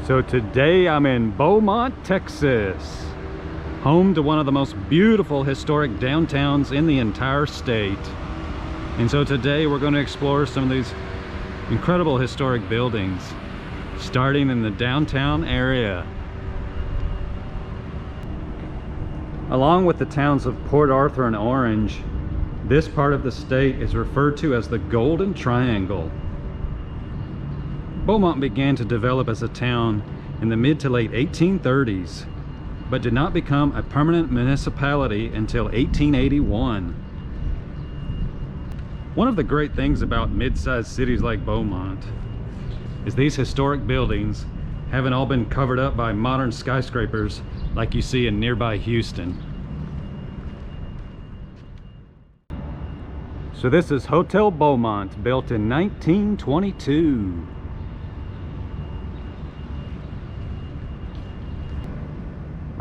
So today I'm in Beaumont, Texas, home to one of the most beautiful historic downtowns in the entire state. And so today we're going to explore some of these incredible historic buildings, starting in the downtown area. Along with the towns of Port Arthur and Orange, this part of the state is referred to as the Golden Triangle. Beaumont began to develop as a town in the mid to late 1830s, but did not become a permanent municipality until 1881. One of the great things about mid-sized cities like Beaumont is these historic buildings haven't all been covered up by modern skyscrapers like you see in nearby Houston. So this is Hotel Beaumont, built in 1922.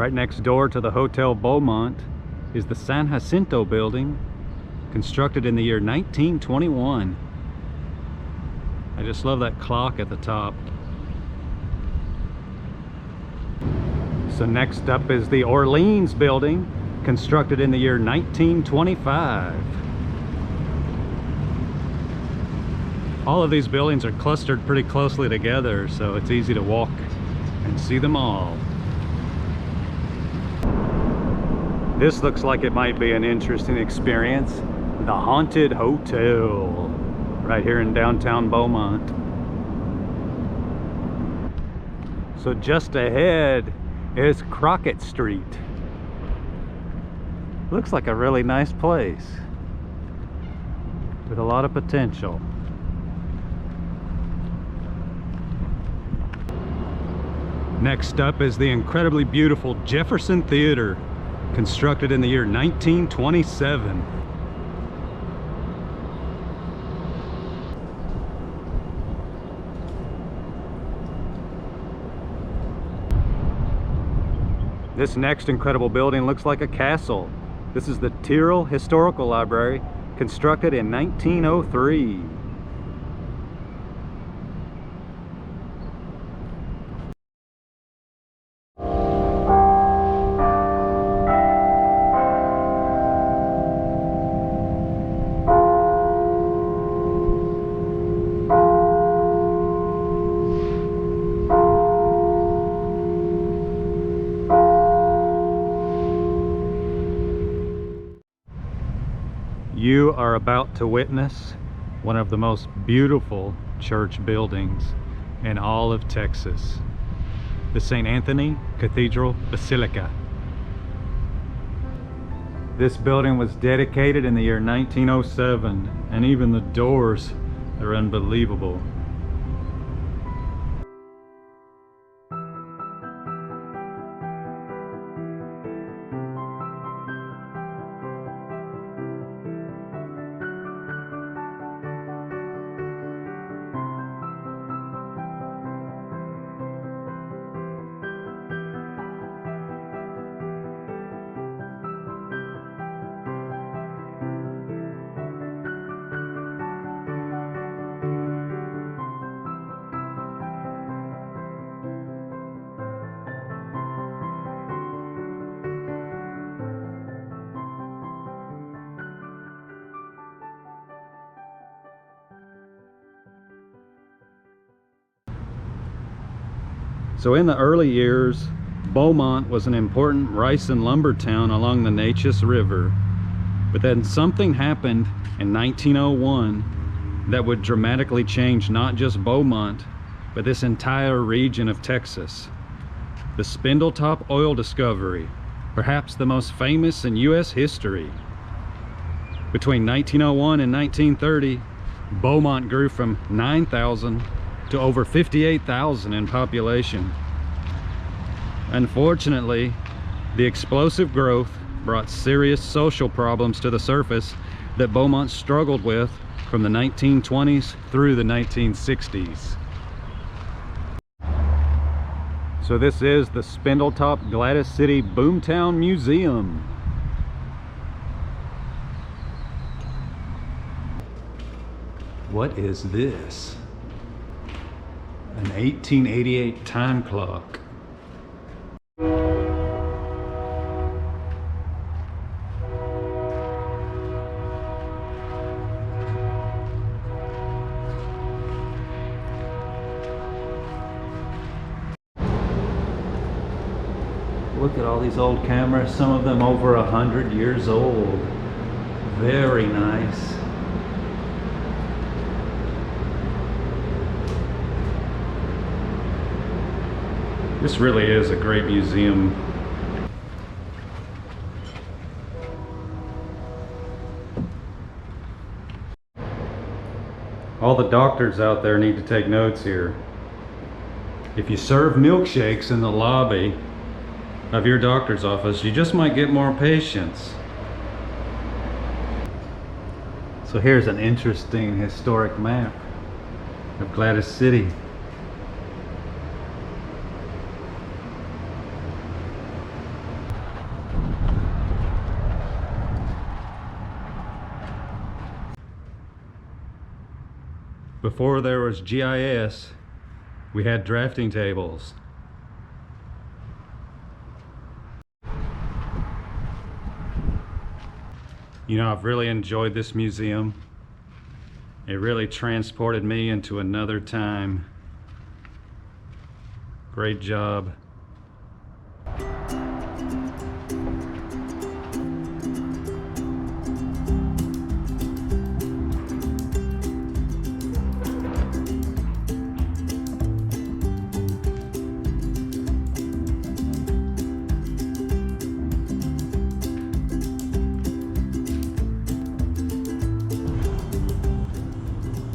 Right next door to the Hotel Beaumont is the San Jacinto building, constructed in the year 1921. I just love that clock at the top. So next up is the Orleans building, constructed in the year 1925. All of these buildings are clustered pretty closely together, so it's easy to walk and see them all. This looks like it might be an interesting experience. The Haunted Hotel, right here in downtown Beaumont. So just ahead is Crockett Street. Looks like a really nice place with a lot of potential. Next up is the incredibly beautiful Jefferson Theater, constructed in the year 1927. This next incredible building looks like a castle. This is the Tyrrell Historical Library, constructed in 1903. You are about to witness one of the most beautiful church buildings in all of Texas, the St. Anthony Cathedral Basilica. This building was dedicated in the year 1907, and even the doors are unbelievable. So in the early years, Beaumont was an important rice and lumber town along the Neches River. But then something happened in 1901 that would dramatically change not just Beaumont, but this entire region of Texas. The Spindletop oil discovery, perhaps the most famous in U.S. history. Between 1901 and 1930, Beaumont grew from 9,000 to over 58,000 in population. Unfortunately, the explosive growth brought serious social problems to the surface that Beaumont struggled with from the 1920s through the 1960s. So this is the Spindletop Gladys City Boomtown Museum. What is this? An 1888 time clock. Look at all these old cameras, some of them over 100 years old. Very nice. This really is a great museum. All the doctors out there need to take notes here. If you serve milkshakes in the lobby of your doctor's office, you just might get more patients. So here's an interesting historic map of Gladys City. Before there was GIS, we had drafting tables. You know, I've really enjoyed this museum. It really transported me into another time. Great job.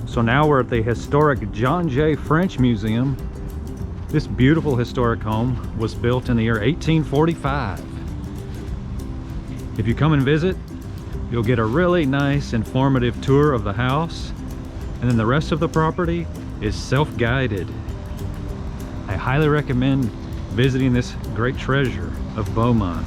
So now we're at the historic John J. French Museum. This beautiful historic home was built in the year 1845. If you come and visit, you'll get a really nice informative tour of the house, and then the rest of the property is self-guided. I highly recommend visiting this great treasure of Beaumont.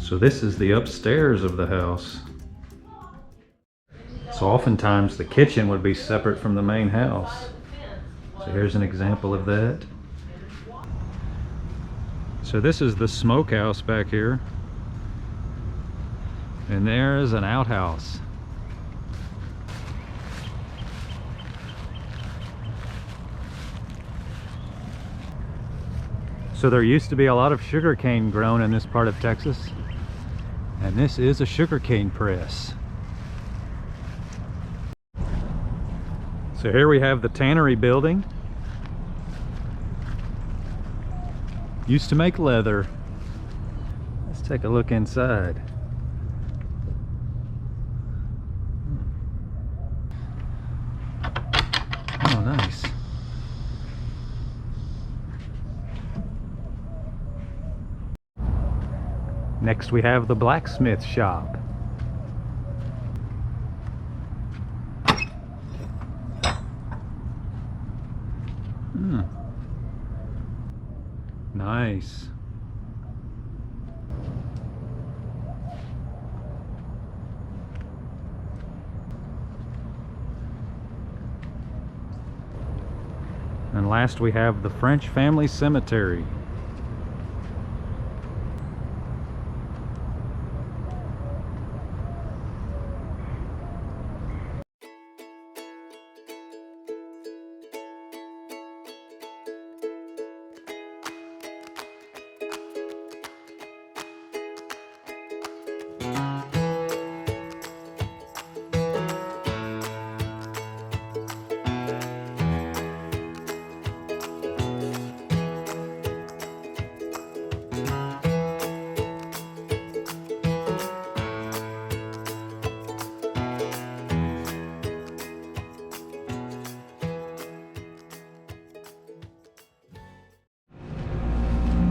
So this is the upstairs of the house. So oftentimes the kitchen would be separate from the main house. So here's an example of that. So this is the smokehouse back here. And there's an outhouse. So there used to be a lot of sugarcane grown in this part of Texas. And this is a sugarcane press. So here we have the tannery building. Used to make leather. Let's take a look inside. Oh, nice. Next we have the blacksmith shop. Nice. And last we have the French family cemetery.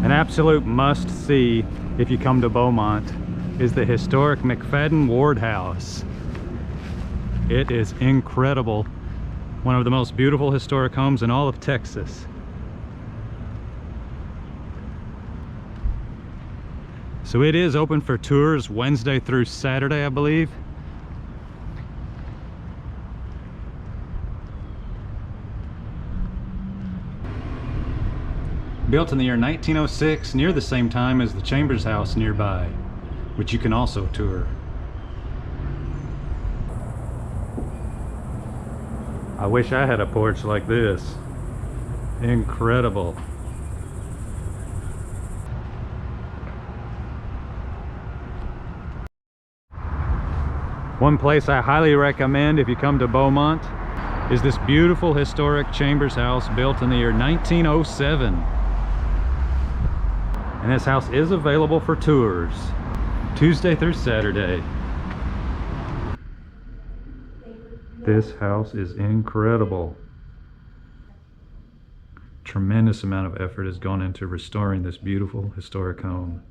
An absolute must-see if you come to Beaumont is the historic McFadden Ward House. It is incredible. One of the most beautiful historic homes in all of Texas. So it is open for tours Wednesday through Saturday, I believe. Built in the year 1906, near the same time as the Chambers House nearby, which you can also tour. I wish I had a porch like this. Incredible. One place I highly recommend if you come to Beaumont is this beautiful historic Chambers House built in the year 1907. And this house is available for tours Tuesday through Saturday. This house is incredible. Tremendous amount of effort has gone into restoring this beautiful historic home.